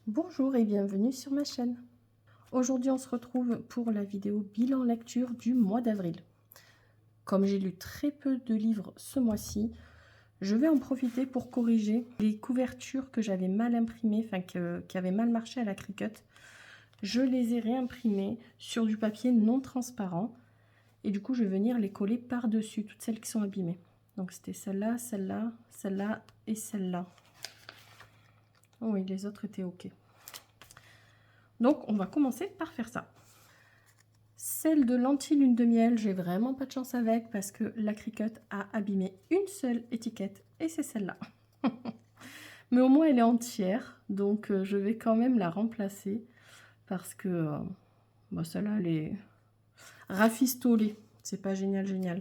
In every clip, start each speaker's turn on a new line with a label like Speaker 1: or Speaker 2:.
Speaker 1: Bonjour et bienvenue sur ma chaîne. Aujourd'hui on se retrouve pour la vidéo bilan lecture du mois d'avril. Comme j'ai lu très peu de livres ce mois-ci, je vais en profiter pour corriger les couvertures que j'avais mal imprimées, qui avaient mal marché à la Cricut. Je les ai réimprimées sur du papier non transparent et du coup je vais venir les coller par-dessus, toutes celles qui sont abîmées. Donc c'était celle-là, celle-là, celle-là et celle-là. Oh oui, les autres étaient ok. Donc, on va commencer par faire ça. Celle de lentilles lune de miel, j'ai vraiment pas de chance avec parce que la Cricut a abîmé une seule étiquette et c'est celle-là. Mais au moins, elle est entière, donc je vais quand même la remplacer parce que celle-là, elle est rafistolée. C'est pas génial, génial.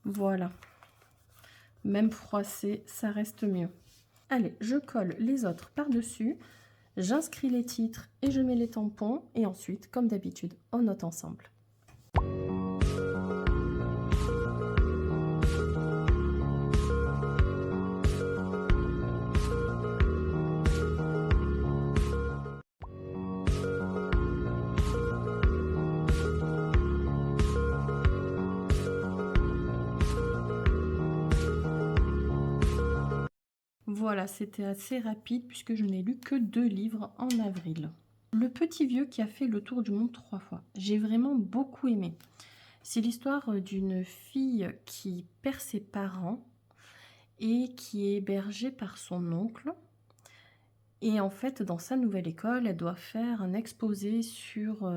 Speaker 1: Voilà. Même froissé, ça reste mieux. Allez, je colle les autres par-dessus. J'inscris les titres et je mets les tampons. Et ensuite, comme d'habitude, on note ensemble. Voilà, c'était assez rapide puisque je n'ai lu que 2 livres en avril. Le petit vieux qui a fait le tour du monde 3 fois. J'ai vraiment beaucoup aimé. C'est l'histoire d'une fille qui perd ses parents et qui est hébergée par son oncle. Et en fait, dans sa nouvelle école, elle doit faire un exposé sur...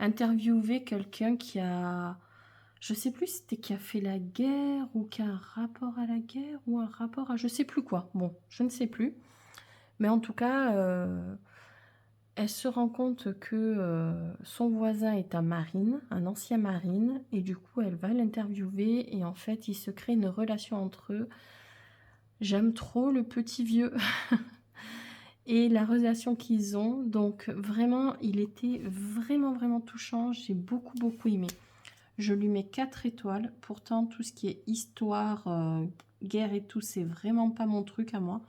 Speaker 1: interviewer quelqu'un qui a... Je sais plus si c'était qui a fait la guerre ou qui a un rapport à la guerre ou un rapport à je sais plus quoi. Bon, je ne sais plus. Mais en tout cas, elle se rend compte que son voisin est un marine, un ancien marine. Et du coup, elle va l'interviewer et en fait, il se crée une relation entre eux. J'aime trop le petit vieux et la relation qu'ils ont. Donc vraiment, il était vraiment touchant. J'ai beaucoup aimé. Je lui mets 4 étoiles. Pourtant, tout ce qui est histoire, guerre et tout, c'est vraiment pas mon truc à moi.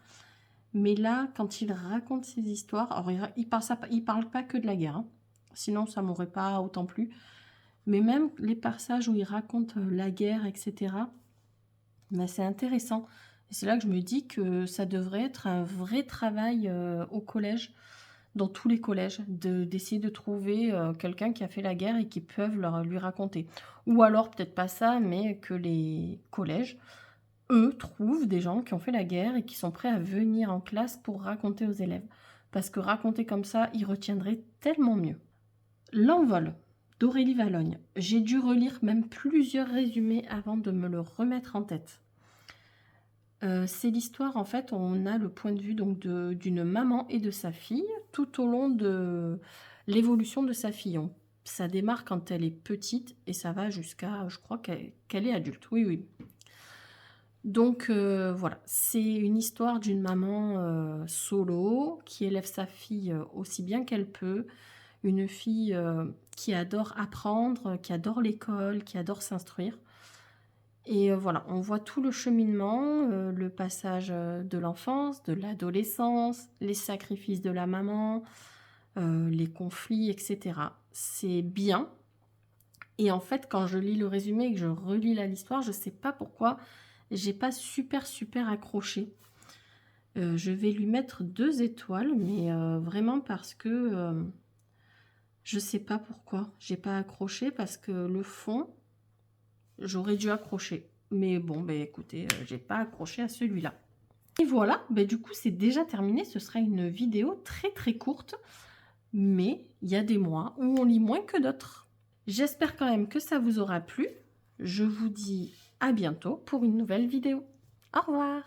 Speaker 1: Mais là, quand il raconte ses histoires, alors il parle pas que de la guerre, hein. Sinon ça m'aurait pas autant plu. Mais même les passages où il raconte la guerre, etc., ben, c'est intéressant. Et c'est là que je me dis que ça devrait être un vrai travail au collège, dans tous les collèges, d'essayer de trouver quelqu'un qui a fait la guerre et qui peuvent lui raconter. Ou alors, peut-être pas ça, mais que les collèges, eux, trouvent des gens qui ont fait la guerre et qui sont prêts à venir en classe pour raconter aux élèves. Parce que raconter comme ça, ils retiendraient tellement mieux. L'envol d'Aurélie Valogne. J'ai dû relire même plusieurs résumés avant de me le remettre en tête. C'est l'histoire, en fait, on a le point de vue donc d'une maman et de sa fille tout au long de l'évolution de sa fille. Ça démarre quand elle est petite et ça va jusqu'à, je crois qu'elle est adulte. Oui. Donc voilà, c'est une histoire d'une maman solo qui élève sa fille aussi bien qu'elle peut. Une fille qui adore apprendre, qui adore l'école, qui adore s'instruire. Et voilà, on voit tout le cheminement, le passage de l'enfance, de l'adolescence, les sacrifices de la maman, les conflits, etc. C'est bien. Et en fait, quand je lis le résumé et que je relis l'histoire, je ne sais pas pourquoi, j'ai pas super accroché. Je vais lui mettre 2 étoiles, mais vraiment parce que je sais pas pourquoi j'ai pas accroché, parce que le fond, j'aurais dû accrocher. Mais bon, ben écoutez, j'ai pas accroché à celui-là. Et voilà, ben du coup, c'est déjà terminé. Ce sera une vidéo très courte. Mais il y a des mois où on lit moins que d'autres. J'espère quand même que ça vous aura plu. Je vous dis à bientôt pour une nouvelle vidéo. Au revoir!